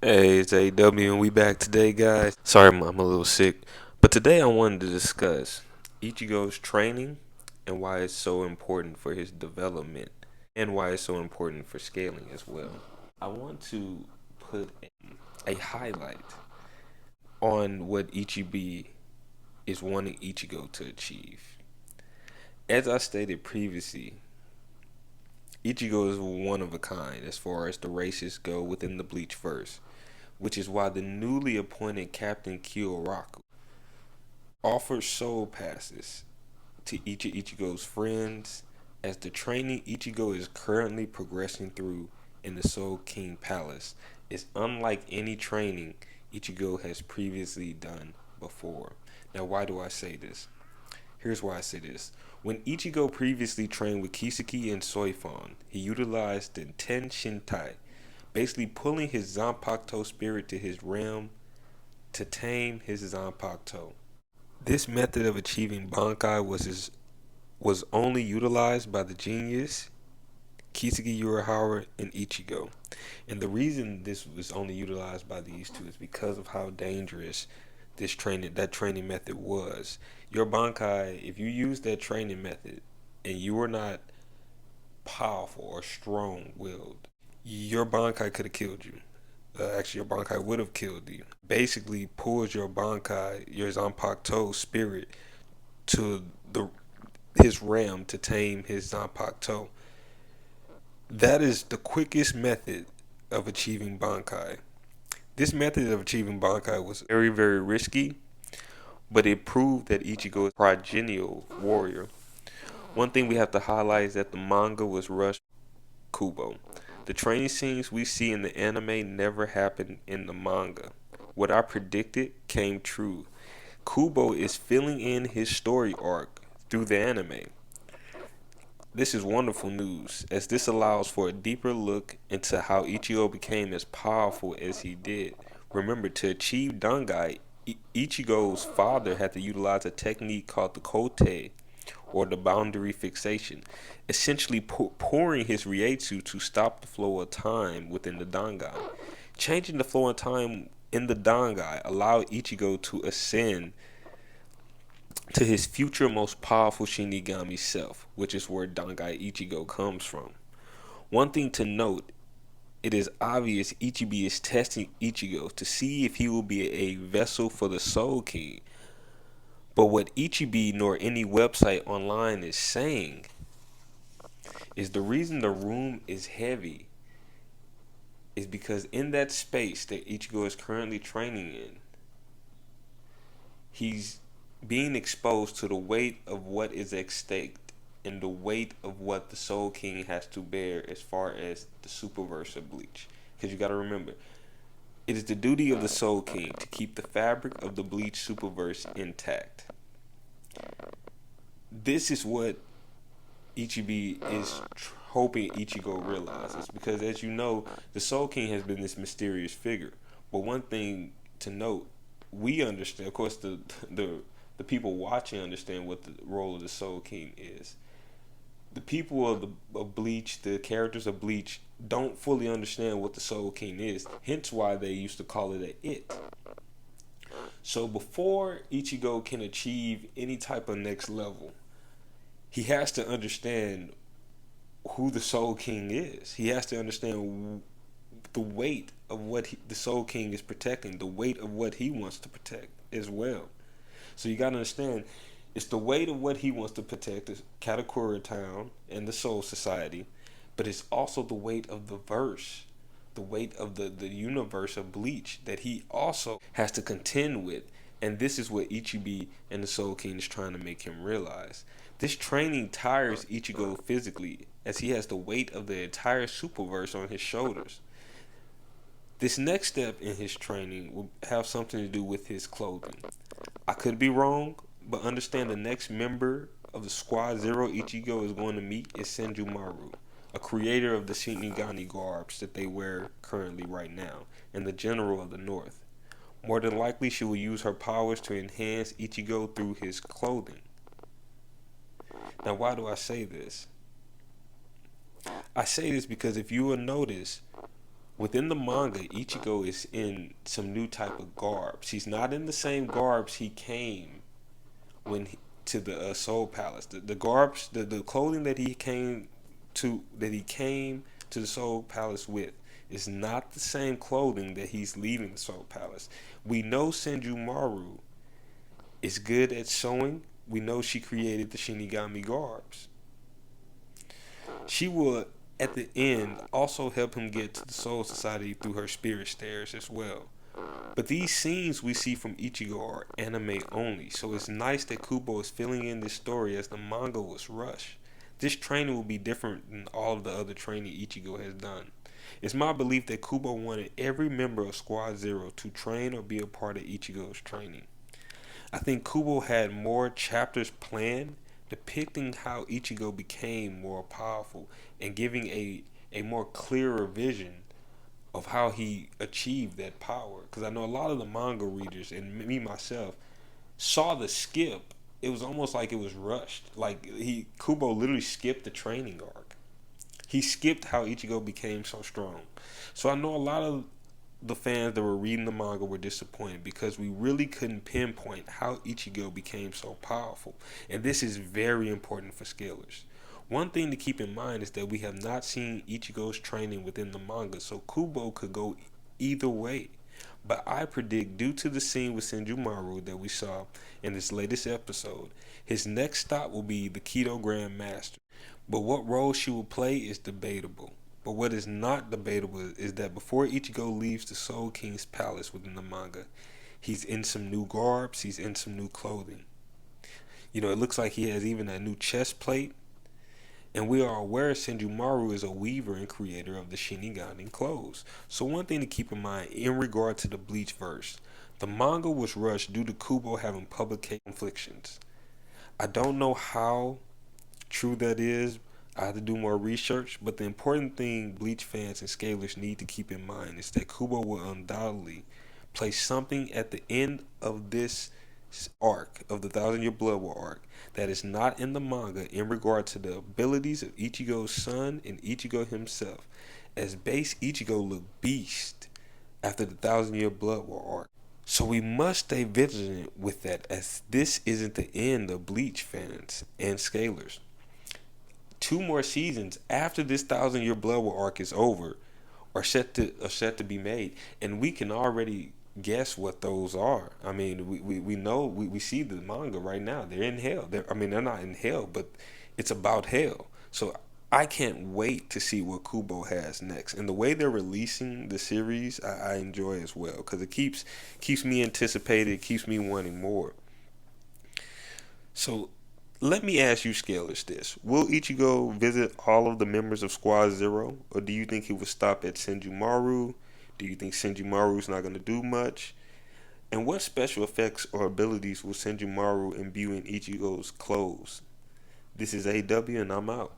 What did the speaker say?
Hey, it's AW and we back today, guys. Sorry, I'm a little sick, but today I wanted to discuss Ichigo's training and why it's so important for his development and why it's so important for scaling as well. I want to put a highlight on what Ichibi is wanting Ichigo to achieve. As I stated previously, Ichigo is one of a kind as far as the races go within the Bleach verse, which is why the newly appointed Captain Kyoraku offered soul passes to each of Ichigo's friends as the training Ichigo is currently progressing through in the Soul King Palace is unlike any training Ichigo has previously done before. Now, why do I say this? Here's why I say this. When Ichigo previously trained with Kiseki and Soifon, he utilized the Ten Shintai, basically pulling his Zanpakuto spirit to his realm to tame his Zanpakuto. This method of achieving Bankai was only utilized by the genius Kiseki Urahara and Ichigo. And the reason this was only utilized by these two is because of how dangerous that training method was. Your Bankai, if you use that training method and you are not powerful or strong willed, your Bankai could have killed you. Actually, your Bankai would have killed you. Basically, pulls your Bankai, your Zanpakuto spirit to the his realm to tame his Zanpakuto. That is the quickest method of achieving Bankai. This method of achieving Bankai was very, very risky, but it proved that Ichigo is a progenial warrior. One thing we have to highlight is that the manga was rushed by Kubo. The training scenes we see in the anime never happened in the manga. What I predicted came true. Kubo is filling in his story arc through the anime. This is wonderful news, as this allows for a deeper look into how Ichigo became as powerful as he did. Remember, to achieve Dangai, Ichigo's father had to utilize a technique called the Kote, or the boundary fixation, essentially pouring his Rietsu to stop the flow of time within the Dangai. Changing the flow of time in the Dangai allowed Ichigo to ascend to his future most powerful Shinigami self, which is where Dangai Ichigo comes from. One thing to note, it is obvious Ichibi is testing Ichigo to see if he will be a vessel for the Soul King. But what Ichibi nor any website online is saying is the reason the room is heavy is because in that space that Ichigo is currently training in, he's being exposed to the weight of what is at stake and the weight of what the Soul King has to bear as far as the superverse of Bleach. Because you got to remember, it is the duty of the Soul King to keep the fabric of the Bleach superverse intact. This is what Ichibi is hoping Ichigo realizes. Because as you know, the Soul King has been this mysterious figure. But one thing to note, we understand, of course, the people watching understand what the role of the Soul King is. The people of Bleach, the characters of Bleach, don't fully understand what the Soul King is. Hence why they used to call it a it. So before Ichigo can achieve any type of next level, he has to understand who the Soul King is. He has to understand the weight of what the Soul King is protecting, the weight of what he wants to protect as well. So you gotta understand, it's the weight of what he wants to protect, is Katakura Town and the Soul Society, but it's also the weight of the verse, the weight of the universe of Bleach that he also has to contend with. And this is what Ichibi and the Soul King is trying to make him realize. This training tires Ichigo physically, as he has the weight of the entire superverse on his shoulders. This next step in his training will have something to do with his clothing. I could be wrong, but understand the next member of the Squad Zero Ichigo is going to meet is Senjumaru, a creator of the Shinigami garbs that they wear currently right now, and the General of the North. More than likely, she will use her powers to enhance Ichigo through his clothing. Now, why do I say this? I say this because if you will notice, Within the manga, Ichigo is in some new type of garbs. He's not in the same garbs he came to the Soul Palace. The garbs, the clothing that he came to the Soul Palace with is not the same clothing that he's leaving the Soul Palace. We know Senjumaru is good at sewing. We know she created the Shinigami garbs. She will, at the end, also help him get to the Soul Society through her spirit stairs as well. But these scenes we see from Ichigo are anime only, so it's nice that Kubo is filling in this story as the manga was rushed. This training will be different than all of the other training Ichigo has done. It's my belief that Kubo wanted every member of Squad Zero to train or be a part of Ichigo's training. I think Kubo had more chapters planned depicting how Ichigo became more powerful and giving a more clearer vision of how he achieved that power. Because I know a lot of the manga readers and me myself saw the skip. It was almost like it was rushed. Like Kubo literally skipped the training arc. He skipped how Ichigo became so strong. So I know a lot of the fans that were reading the manga were disappointed because we really couldn't pinpoint how Ichigo became so powerful. And this is very important for scalers. One thing to keep in mind is that we have not seen Ichigo's training within the manga, so Kubo could go either way. But I predict, due to the scene with Senjumaru that we saw in this latest episode, his next stop will be the Keto Grand Master. But what role she will play is debatable. But what is not debatable is that before Ichigo leaves the Soul King's palace within the manga, he's in some new garbs, he's in some new clothing. You know, it looks like he has even a new chest plate. And we are aware Senjumaru is a weaver and creator of the Shinigami clothes. So one thing to keep in mind in regard to the Bleach verse, the manga was rushed due to Kubo having public conflictions. I don't know how true that is. I have to do more research, but the important thing Bleach fans and scalers need to keep in mind is that Kubo will undoubtedly place something at the end of this arc, of the Thousand Year Blood War arc, that is not in the manga in regard to the abilities of Ichigo's son and Ichigo himself, as base Ichigo looked beast after the Thousand Year Blood War arc. So we must stay vigilant with that, as this isn't the end of Bleach fans and scalers. 2 more seasons after this Thousand Year Blood War arc is over are set to be made, and we can already guess what those are. I mean, we know, we see the manga right now. They're in hell. They're not in hell, but it's about hell. So I can't wait to see what Kubo has next, and the way they're releasing the series, I enjoy as well, because it keeps me anticipated, it keeps me wanting more. So let me ask you, Scalers, this. Will Ichigo visit all of the members of Squad Zero, or do you think he will stop at Senjumaru? Do you think Senjumaru's not going to do much? And what special effects or abilities will Senjumaru imbue in Ichigo's clothes? This is AW, and I'm out.